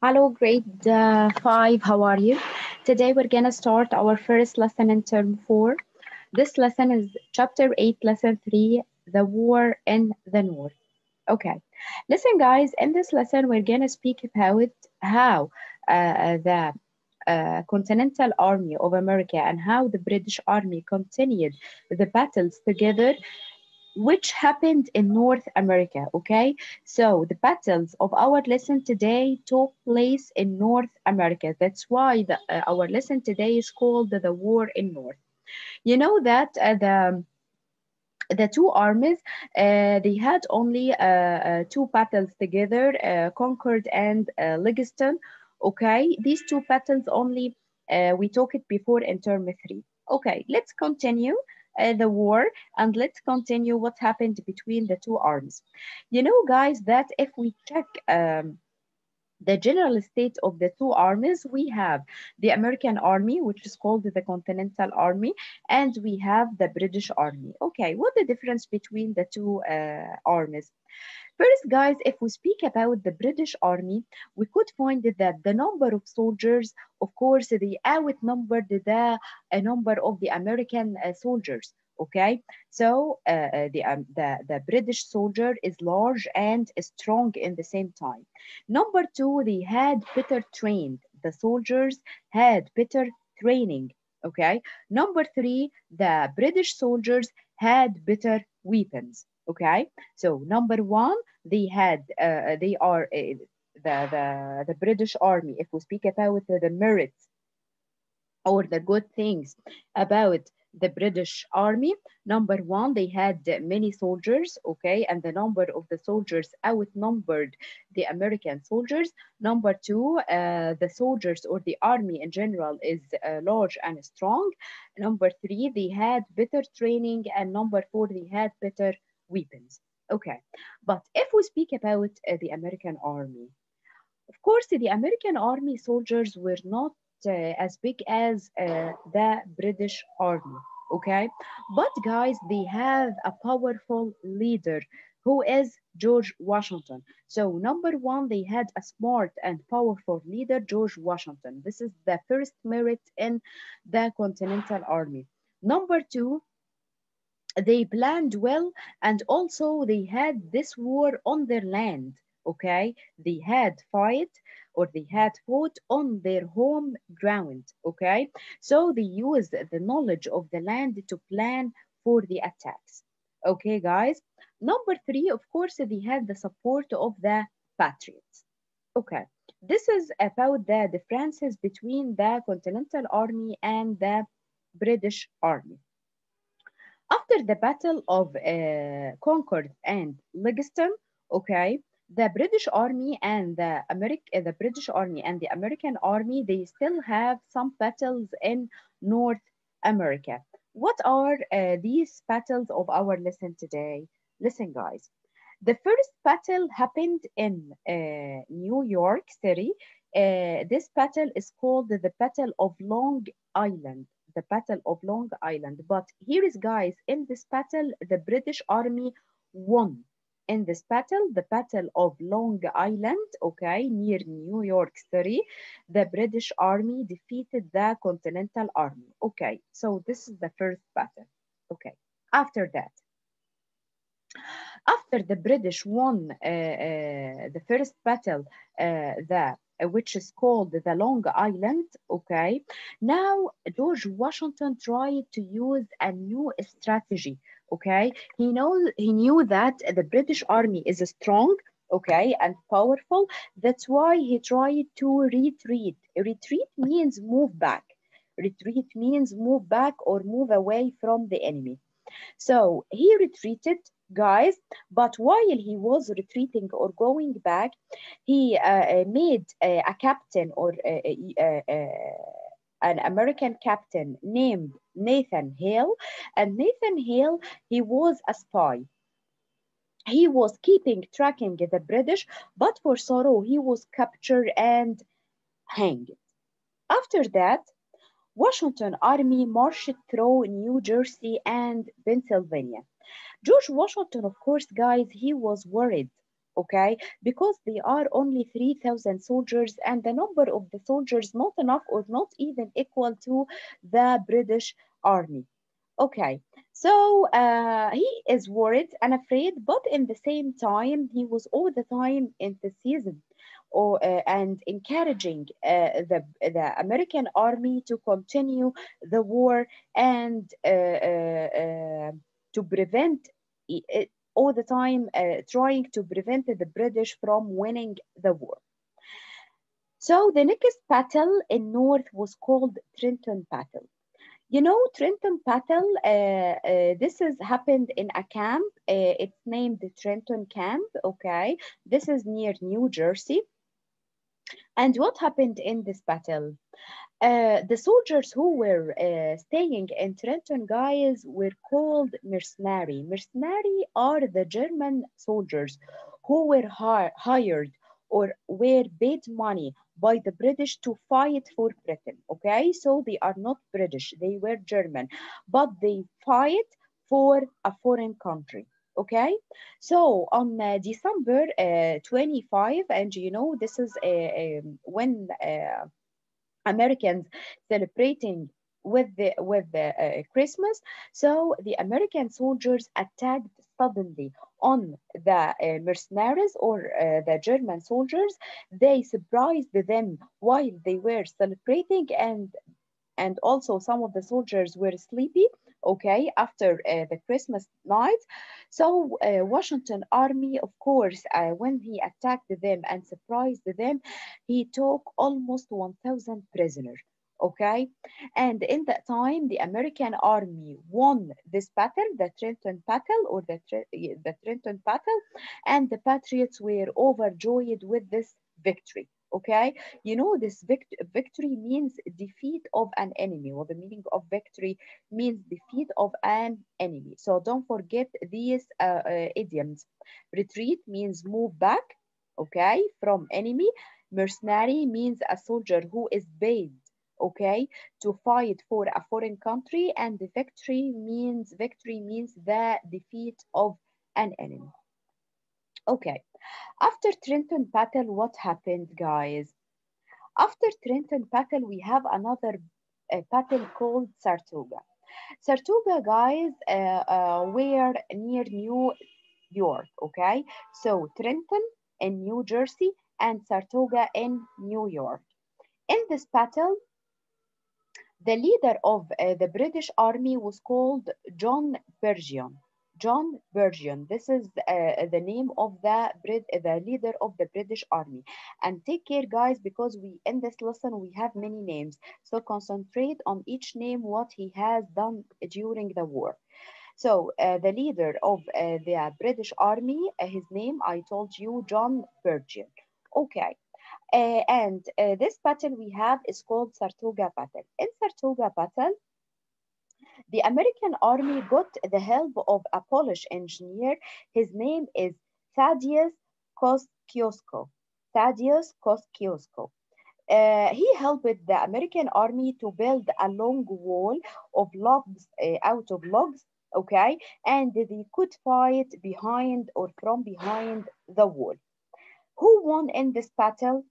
Hello, grade 5. How are you? Today we're gonna start our first lesson in term 4. This lesson is chapter 8, lesson 3, the war in the north. Okay, listen, guys. In this lesson, we're gonna speak about how the Continental Army of America and how the British Army continued the battles together which happened in North America. Okay, so the battles of our lesson today took place in North America. That's why our lesson today is called the War in North. You know that the two armies they had only two battles together, Concord and Legiston. Okay, these two battles only we talked it before in term 3. Okay, let's continue the war and let's continue what happened between the two armies. You know, guys, that if we check the general state of the two armies, we have the American army, which is called the Continental Army, and we have the British Army. Okay, what the difference between the two armies? First, guys, if we speak about the British Army, we could find that the number of soldiers, of course, they outnumbered the number of the American soldiers. Okay, so the British soldier is large and strong in the same time. Number two, they had better trained. The soldiers had better training. Okay. Number three, the British soldiers had better weapons. Okay. So number one, they are the British Army. If we speak about the merits or the good things about the British Army. Number one, they had many soldiers, okay, and the number of the soldiers outnumbered the American soldiers. Number two, the soldiers or the army in general is large and strong. Number three, they had better training, and number four, they had better weapons. Okay, but if we speak about the American army, of course, the American army soldiers were not as big as the British army, okay? But guys, they have a powerful leader who is George Washington. So, number one, they had a smart and powerful leader, George Washington. This is the first merit in the Continental Army. Number two, they planned well and also they had this war on their land. Okay, they had fight or they had fought on their home ground. Okay, so they used the knowledge of the land to plan for the attacks. Okay, guys. Number three, of course, they had the support of the patriots. Okay, this is about the differences between the Continental Army and the British Army. After the Battle of Concord and Legiston, okay, the British Army and the American Army, they still have some battles in North America. What are these battles of our lesson today? Listen, guys. The first battle happened in New York City. This battle is called the Battle of Long Island. The Battle of Long Island. But here is, guys, in this battle, the British Army won. In this battle, the Battle of Long Island, okay, near New York City, the British Army defeated the Continental Army. Okay, so this is the first battle. Okay, after that, after the British won the first battle, the which is called the Long Island, okay, now George Washington tried to use a new strategy, okay. He knew that the British army is strong, okay, and powerful. That's why he tried to retreat. Retreat means move back. Retreat means move back or move away from the enemy. So he retreated, guys, but while he was retreating or going back, he made a captain or an American captain named Nathan Hale. And Nathan Hale, he was a spy. He was keeping tracking the British, but for sorrow, he was captured and hanged. After that, Washington army marched through New Jersey and Pennsylvania. George Washington, of course, guys, he was worried. okay, because they are only 3,000 soldiers, and the number of the soldiers not enough or not even equal to the British army. Okay, so he is worried and afraid, but in the same time, he was all the time enthusiasm or and encouraging the American army to continue the war and to prevent it, all the time trying to prevent the British from winning the war. So the next battle in North was called Trenton Battle. You know, Trenton Battle, this has happened in a camp. It's named the Trenton Camp, okay? This is near New Jersey. And what happened in this battle? The soldiers who were staying in Trenton, guys, were called mercenary. Mercenary are the German soldiers who were hired or were paid money by the British to fight for Britain. Okay, so they are not British, they were German, but they fight for a foreign country. Okay, so on December 25, and you know, this is when Americans celebrating with the Christmas. So the American soldiers attacked suddenly on the mercenaries or the German soldiers. They surprised them while they were celebrating, and also some of the soldiers were sleepy, okay, after the Christmas night. So Washington army, of course, when he attacked them and surprised them, he took almost 1,000 prisoners, okay. And in that time the American army won this battle, the Trenton battle, or the Trenton battle, and the Patriots were overjoyed with this victory, okay. You know, this victory means defeat of an enemy. Well, the meaning of victory means defeat of an enemy. So don't forget these idioms. Retreat means move back, okay, from enemy. Mercenary means a soldier who is paid, okay, to fight for a foreign country. And the victory means the defeat of an enemy. Okay, after Trenton battle, what happened, guys? After Trenton battle, we have another battle called Saratoga. Saratoga, guys, were near New York, okay? So Trenton in New Jersey and Saratoga in New York. In this battle, the leader of the British army was called John Burgoyne. John Burgoyne. This is the name of the leader of the British army. And take care, guys, because we in this lesson we have many names. So concentrate on each name, what he has done during the war. So the leader of the British army, his name I told you, John Burgoyne. Okay. And this battle we have is called Saratoga battle. In Saratoga battle, the American army got the help of a Polish engineer. His name is Thaddeus Kosciuszko. Thaddeus Kosciuszko. He helped the American army to build a long wall of logs, out of logs, okay, and they could fight behind or from behind the wall. Who won in this battle?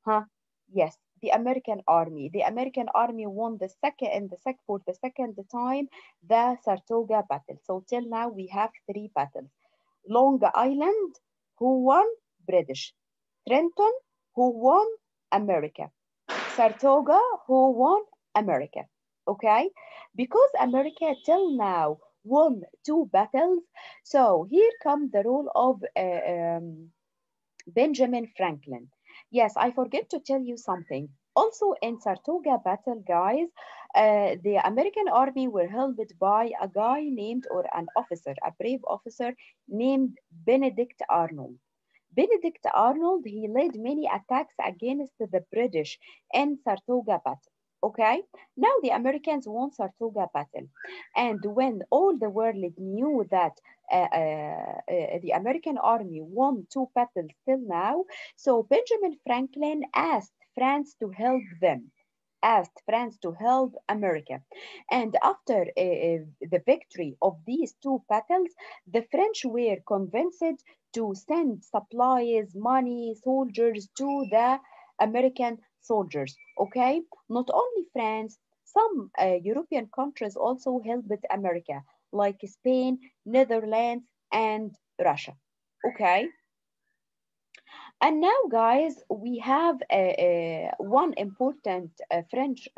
Huh? Yes, the American army. The American army won the second and the sec for the second time the Saratoga battle. So till now we have three battles. Long Island, who won? British. Trenton, who won? America. Saratoga, who won? America. Okay? Because America till now won two battles, so here comes the role of Benjamin Franklin. Yes, I forget to tell you something. Also in Saratoga battle, guys, the American army were helped by a guy named, or an officer, a brave officer named Benedict Arnold. Benedict Arnold, he led many attacks against the British in Saratoga battle. Okay, now the Americans won Saratoga battle, and when all the world knew that the American army won two battles till now, so Benjamin Franklin asked France to help them. asked France to help America. And after the victory of these two battles, the French were convinced to send supplies, money, soldiers to the American soldiers. Okay, not only France, some European countries also helped America, like Spain, Netherlands, and Russia. Okay, and now, guys, we have one important French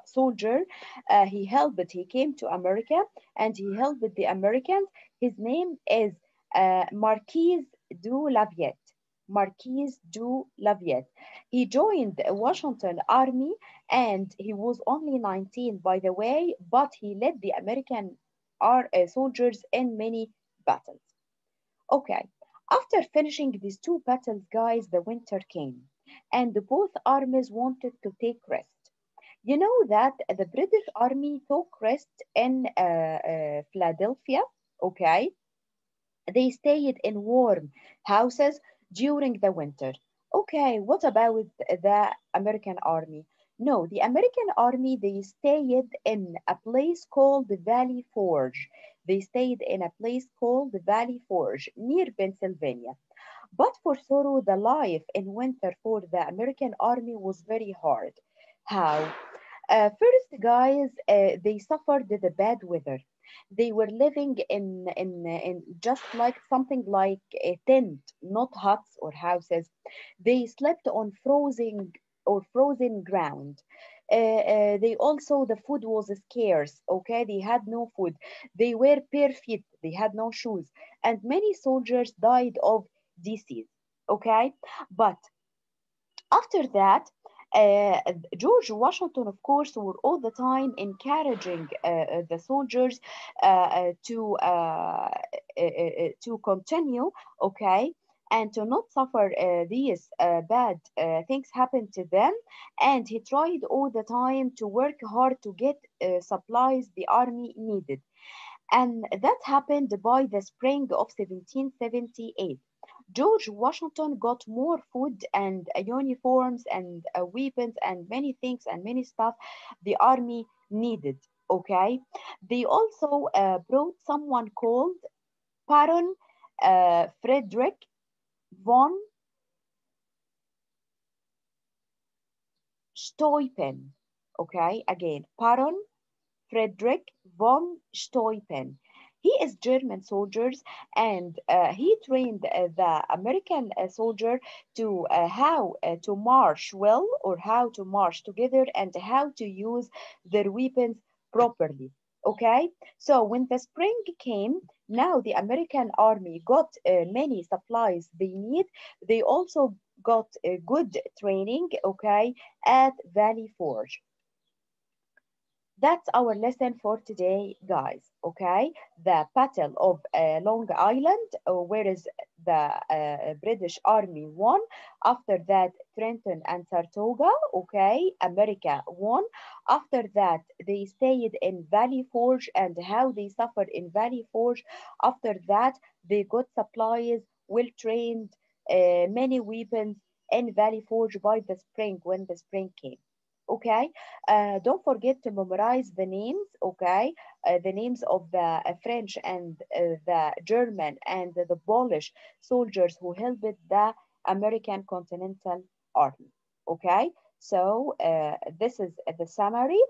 soldier. He helped, he came to America and he helped the Americans. His name is Marquis du Laviette. Marquis du Laviette. He joined the Washington Army and he was only 19, by the way, but he led the American soldiers in many battles. Okay, after finishing these two battles, guys, the winter came, and both armies wanted to take rest. You know that the British army took rest in Philadelphia, okay? They stayed in warm houses during the winter. Okay, what about the American army? No, the American army, they stayed in a place called the Valley Forge. They stayed in a place called the Valley Forge near Pennsylvania. But for Thoreau, the life in winter for the American army was very hard. How? First, guys, they suffered the bad weather. They were living in just like something like a tent, not huts or houses. They slept on frozen ground. They also the food was scarce. Okay, they had no food. They were bare feet. They had no shoes, and many soldiers died of disease. Okay, but after that, George Washington, of course, were all the time encouraging the soldiers to continue, okay, and to not suffer these bad things happen to them. And he tried all the time to work hard to get supplies the army needed. And that happened by the spring of 1778. George Washington got more food and uniforms and weapons and many things and many stuff the army needed. Okay, they also brought someone called Baron Frederick von Steuben. Okay, again, Baron Friedrich von Steuben. He is German soldiers and he trained the American soldier to how to march well or how to march together and how to use their weapons properly. Okay, so when the spring came, now the American army got many supplies they need. They also got good training, okay, at Valley Forge. That's our lesson for today, guys. Okay, the Battle of Long Island, where is the British Army won. After that, Trenton and Saratoga. Okay, America won. After that, they stayed in Valley Forge and how they suffered in Valley Forge. After that, they got supplies, well trained, many weapons in Valley Forge by the spring when the spring came. Okay, don't forget to memorize the names, okay? The names of the French and the German and the Polish soldiers who helped the American Continental Army, okay? So this is the summary.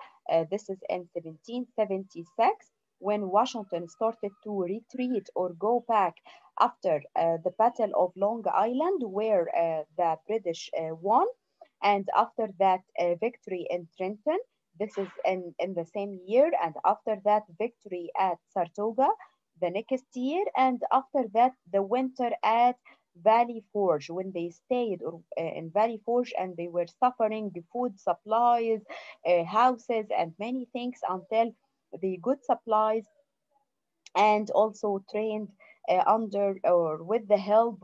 This is in 1776 when Washington started to retreat or go back after the Battle of Long Island, where the British won, and after that victory in Trenton, this is in the same year, and after that victory at Saratoga the next year, and after that the winter at Valley Forge when they stayed in Valley Forge and they were suffering the food supplies, houses and many things until the good supplies and also trained under or with the help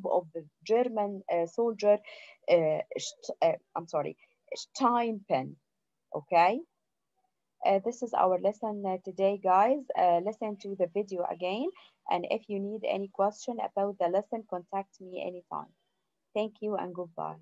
of the German soldier, I'm sorry, Steinpen. Okay, this is our lesson today, guys. Listen to the video again, and if you need any question about the lesson, contact me anytime. Thank you and goodbye.